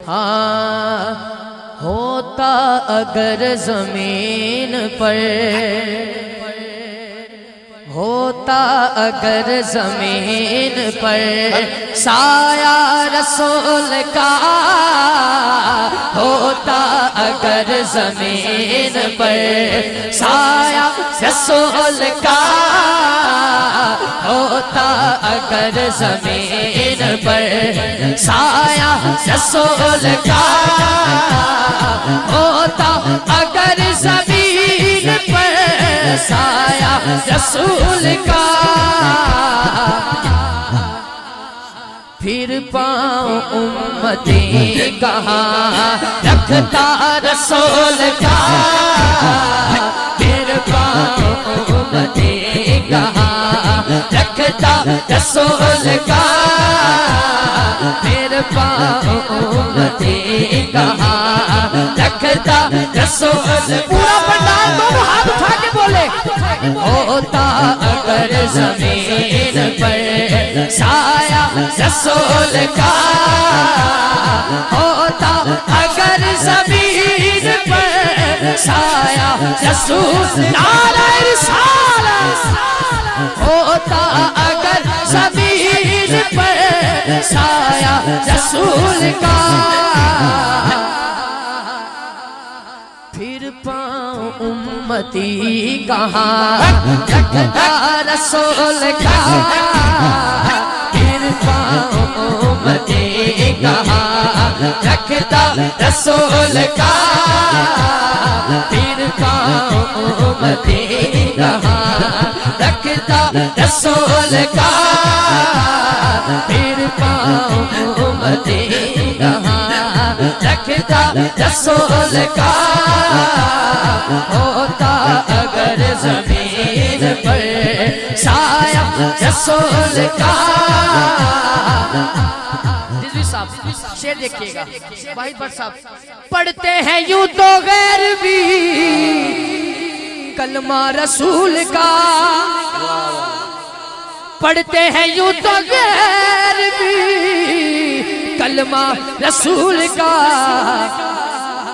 हाँ होता अगर जमीन पर, होता अगर जमीन पर साया रसूल का, होता अगर जमीन पर साया रसूल का, होता अगर जमीन पर साया रसूल का, होता अगर जमीन पर साया रसूल का, फिर पाँव उम्मती कहाँ रखता रसूल का, फिर पाँव उम्मती कहाँ रखता रसूल का, फिर पाँव उम्मती कहाँ रखता रसूल। पूरा पंडाल दोनों हाथ उठा के बोले, होता अगर जमीन पर साया रसूल का, होता अगर जमीन पर साया रसूल, नारे रिसालत, होता अगर जमीन पर साया रसूल का, फिर पाँव उम्मती कहाँ रखता रसूल का, फिर पाँव उम्मती कहाँ रखता रसूल का, फिर पाँव उम्मती कहाँ रखता रसूल का, फिर पाँव उम्मती कहाँ रखता रसूल का, होता अगर जमीन पर साया रसूल का। रिजवी साहब शेर देखिएगा, वाहिद भट्ट साहब पढ़ते हैं यूं तो गैर भी कलमा रसूल का, पढ़ते हैं यूं तो गैर भी कलमा रसूल का,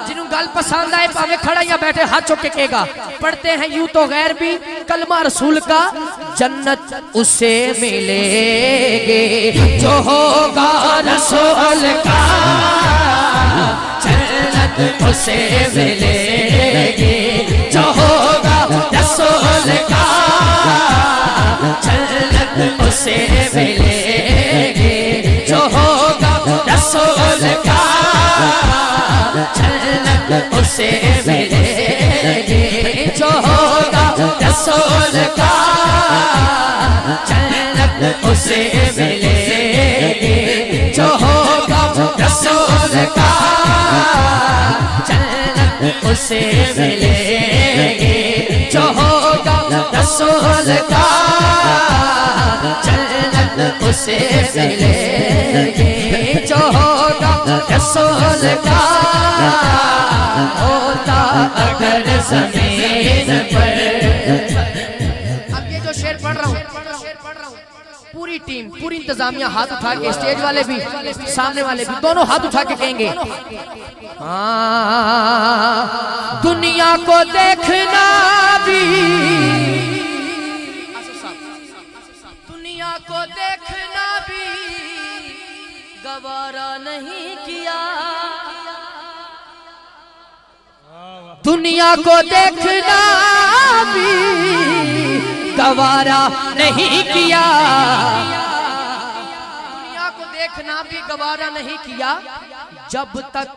जिन्हों गल पसंद आए भावे खड़ा या बैठे हाथ चौके कहेगा, पढ़ते हैं यूं तो गैर भी कलमा रसूल का, जन्नत उसे मिलेगी जो होगा रसूल का, जन्नत उसे मिलेगी जो होगा रसूल का, जन्नत उसे मिलेगी जो होगा रसूल का, जन्नत उसे मिलेगी जो होगा रसूल का, जन्नत उसे मिलेगी जो होगा रसूल का, जन्नत उसे मिलेगी जो होगा रसूल का, जन्नत उसे मिलेगी जो होगा रसूल का, होता अगर जमीन पर। अब ये जो शेर पढ़ रहा हूँ, पूरी टीम पूरी इंतजामिया हाथ उठा के, स्टेज वाले भी सामने वाले भी दोनों हाथ उठा के कहेंगे, दुनिया को देखना भी, दुनिया को देखना भी गवारा नहीं किया, दुनिया को देखना भी गवारा नहीं किया, दुनिया को देखना भी गवारा नहीं किया, जब तक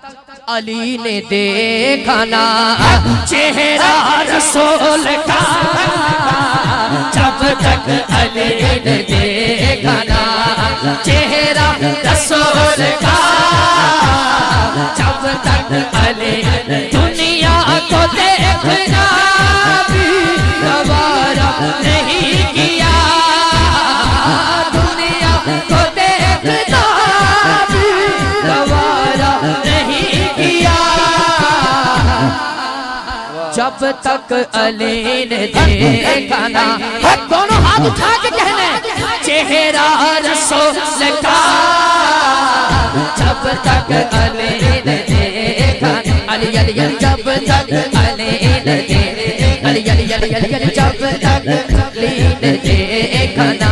अली ने देखा ना चेहरा रसूल का, जब तक अली ने देखा ना चेहरा रसूल का, जब तक अली दुनिया को देखना भी गवारा नहीं किया, दुनिया को देखना भी गवारा नहीं किया, जब तक अली ने देखा ना, दोनों हाथ उठा के कहने चेहरा रसूल का, जब तक अली अली अली जब तक अली न देख अली अली अली अली अली जब तक अली न देखना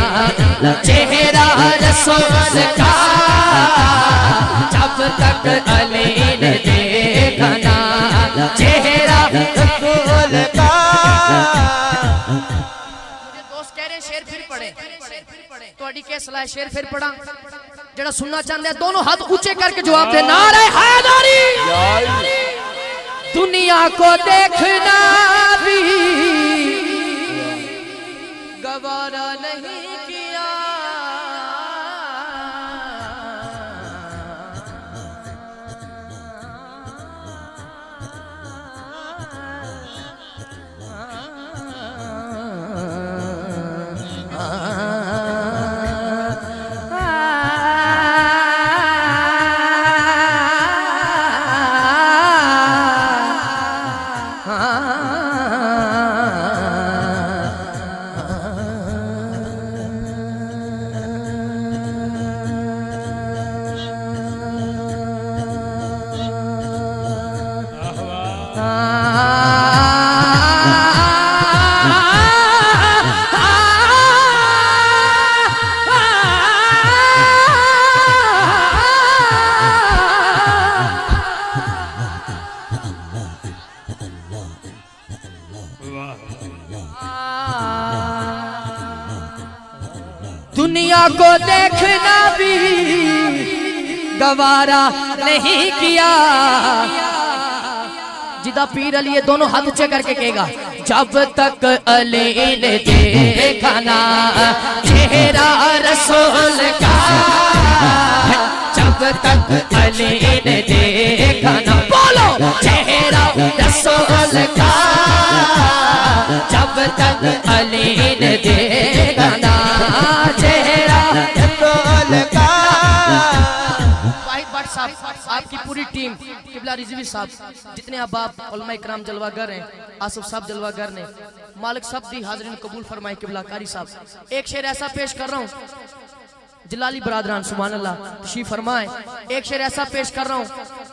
चेहरा रसूल का जब तक अली न देखना चेहरा रसूल का। दोस्त कह रहे शेर फिर पढ़े तो के सलाह शेर फिर पढ़ा जरा सुनना चाहते हैं दोनों हाथ ऊंचे करके जवाब दे नारे हैदरी। दुनिया को देखना भी गवारा नहीं किया दुनिया को देखना भी गवारा नहीं किया। जिदा पीर अली दोनों हाथ ऊंचे करके कहेगा जब तक अली ने देखा ना चेहरा रसूल का जब तक अली ने देखा ना बोलो चेहरा रसूल का जब तक अली ने देखा ना चेहरा रसूल का। आपकी पूरी टीम किबला रिजवी साहब जितने अहबाब उलमा इकराम जलवागर हैं आसिफ साहब जलवागर ने मालिक सब दी हाजरीन कबूल फरमाए किबला कारी साहब एक शेर ऐसा पेश कर रहा हूँ जलाली बरादरान सुभान अल्लाह तशरीफ फरमाए एक शेर ऐसा पेश कर रहा हूँ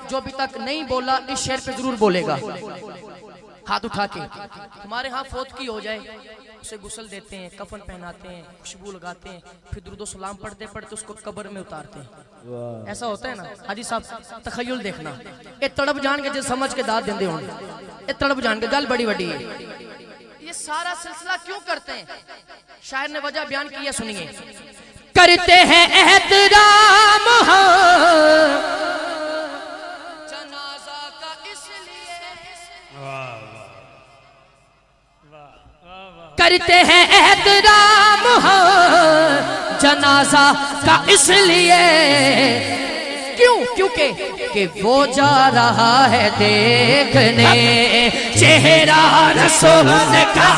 जो अभी तक नहीं बोला इस शेर पे जरूर बोलेगा हाथ उठा के। हमारे यहाँ फौत की हो जाए उसे गुस्ल देते हैं कफन पहनाते हैं खुशबू लगाते हैं फिर दुरूद सलाम पढ़ते पढ़ते उसको कब्र में उतारते हैं। ऐसा होता है ना हाजी साहब तखय्युल देखना ये तड़प जान के जो समझ के दाद देंदे होंगे ये तड़प जान के गल बड़ी बड़ी है। ये सारा सिलसिला क्यों करते हैं शायर ने वजह बयान की है सुनिए। करते हैं एहतराम जनाजा का इसलिए करते हैं एहतराम जनाजा का इसलिए क्यों क्योंकि कि वो जा रहा है देखने चेहरा रसूल का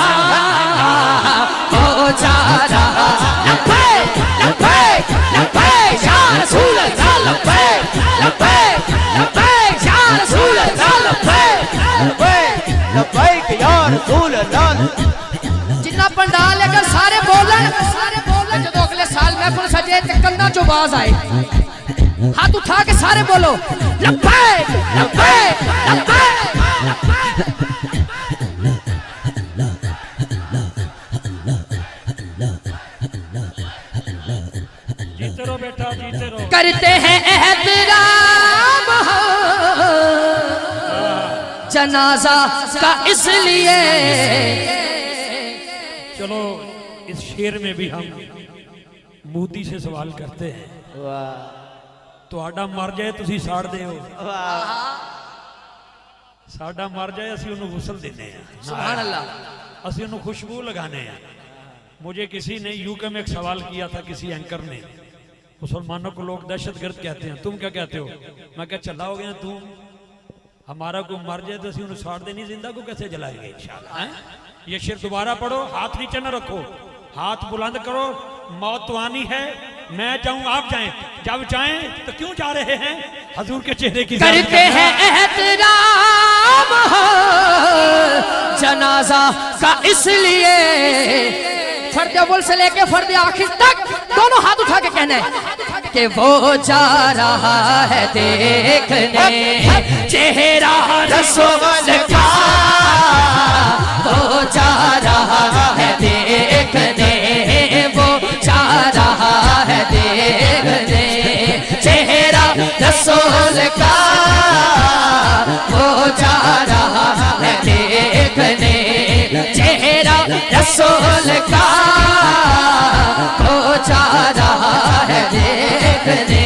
वो जा रहा लब्बैक लब्बैक लब्बैक या रसूल अल्लाह लब्बैक लब्बैक लब्बैक या रसूल अल्लाह लब्बैक लब्बैक लब्बैक या रसूल अल्लाह। जिन्ना पंडाल अगर सारे बोलन जो अगले साल महफिल सजे ते कंधा चो आवाज आए हाथ उठा के सारे बोलो लब्बैक लब्बैक लब्बैक। जीते रहो बेटा जीते रहो। करते हैं एहतराम जनाजा का इसलिए। चलो इस शेर में भी हम मोदी से सवाल करते हैं तुहाडा मर जाए तुसी साड़ दे हो साडा मर जाए असी उन्हें गुस्ल देने हैं सुभान अल्लाह असी उन्हें खुशबू लगाने हैं। मुझे किसी ने यूके में एक सवाल किया था किसी एंकर ने मुसलमानों को लोग दहशतगर्द कहते हैं तुम क्या कहते हो मैं क्या चला हो गया तुम हमारा को मर जाए तो असी उन्हें साड़ देनी जिंदा को कैसे जलाएंगे इंशाल्लाह। ये शेर दोबारा पढ़ो हाथ नीचे न रखो हाथ बुलंद करो मौत तो आनी है मैं जाऊं आप जाएं जब जाएं तो क्यों जा रहे हैं हजूर के चेहरे की करते हैं एहतराम जनाजा का इसलिए फर्द अव्वल से लेके फर्द आखिर तक दोनों हाथ उठा के कहना है कि वो जा रहा है देखने चेहरा रसूल का, वो जा रहा है देखने, वो जा रहा है देखने चेहरा रसूल का, वो जा रहा है देखने चेहरा रसूल का, वो जा रहा है देखने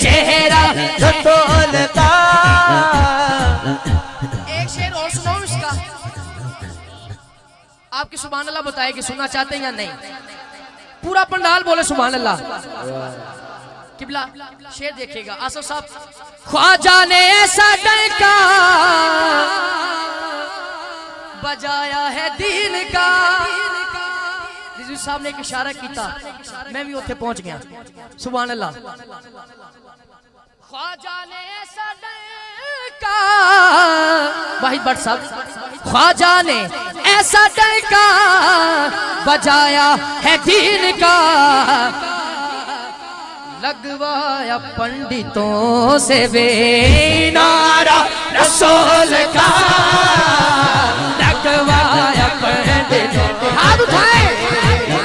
चेहरा रसूल का। एक शेर और सुनाऊं इसका, आपकी सुभान अल्लाह बताए कि सुनना चाहते हैं या नहीं। पूरा पंडाल बोले सुभान अल्लाह। किबला शेर देखिएगा आसफ साहब। ख्वाजा ने ऐसा डंका बजाया है दीन का, रिजवी साहब ने एक इशारा किया, मैं भी उत्थे पहुंच गया। सुभान अल्लाह। ख्वाजा ने ऐसा डंका, वाहिद भट्ट साहब, ख्वाजा ने ऐसा डंका बजाया है दीन का, लगवाया पंडितों से वे नारा रसूल का, लगवाया पंडितों, हाथ उठाए,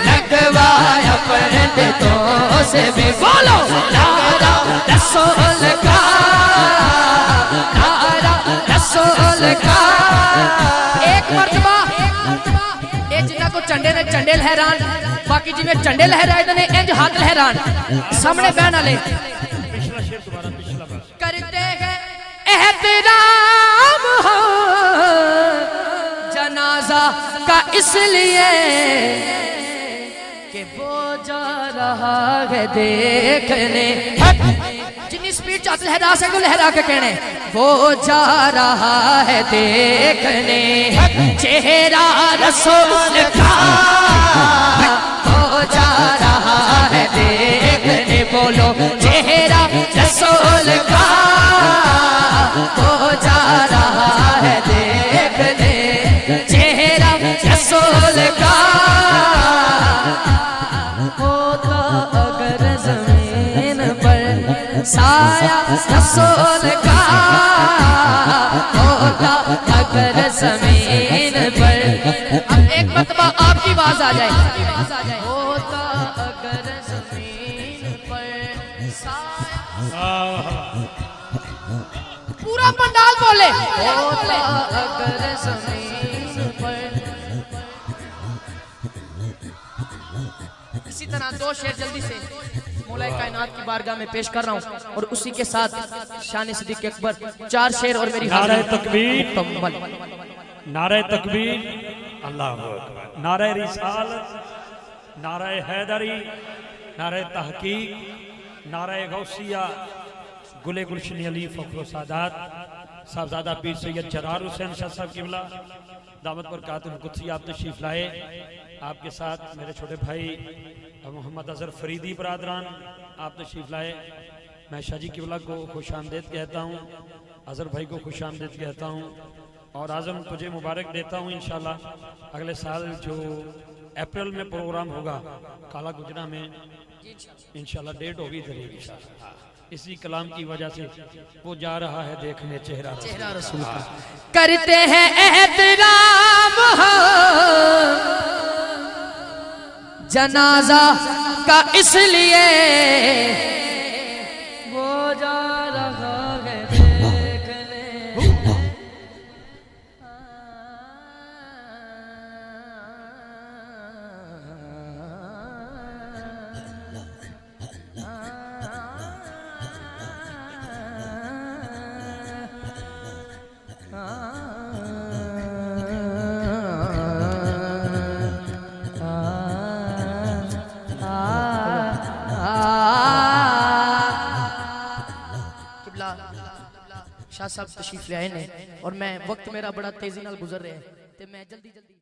लगवाया पंडितों से वे, बोलो नारा रसूल का, नारा रसूल का। एक मर्तबा ये जिन्ना को चंडे ने चंडे लहरान, बाकी जिम्मे चंडे लहराए ने इंज हाथ लहरान, सामने बहन वाले करते हैं एहतराम हो जनाजा का इसलिए कि वो जा रहा है देखने, जितनी स्पीड चाहते लहरा सको लहरा के कहने, वो जा रहा है देखने चेहरा रसूल का, वो जा रहा है देखने, बोलो चेहरा रसूल का, वो जा रहा है देखने चेहरा रसूल का। होता अगर जमीन पर साया रसूल का, होता अगर जमीन पर, अब एक मरतबा आपकी आवाज आ जाए, होता अगर जमीन पर साया, पूरा पंडाल बोले, होता अगर जमीन पर। इसी तरह दो शेर जल्दी से मौला कायनात की बारगाह में पेश कर रहा हूँ, और उसी के साथ शान सिद्दीक अकबर 4 शेर और मेरी नारे तकबीर, मुकम्मल। नारे तकबीर, अल्लाह अकबर, नारे रिसालत, नारे हैदरी, नारे तहकीक, नारे गौसिया, गुले गुलशन अली फखर सादात साहबजादा पीर सैयद जरार हुसैन शाह साहब किबला दामत बरकातुल कुद्सी आप तशरीफ लाए। आपके साथ मेरे छोटे भाई मोहम्मद अजहर फरीदी बरादरान आप तशरीफ लाए। मैं शाहजी किबला को खुश आमदेद कहता हूँ, अजहर भाई को खुश आमदेद कहता हूँ, और आज़म तुझे मुबारक देता हूँ। इंशाल्लाह अगले साल जो अप्रैल में प्रोग्राम होगा काला गुजरा में, इंशाल्लाह डेट होगी जरूर, इसी कलाम की वजह से वो जा रहा है देखने चेहरा रसूल का। करते हैं एहतराम जनाजा का इसलिए, वो जा रहा है देखने, शाह साहब तशरीफ ले आए ने, और मैं वक्त मेरा बड़ा तेजी नाल गुजर रहा है, ते मैं जल्दी जल्दी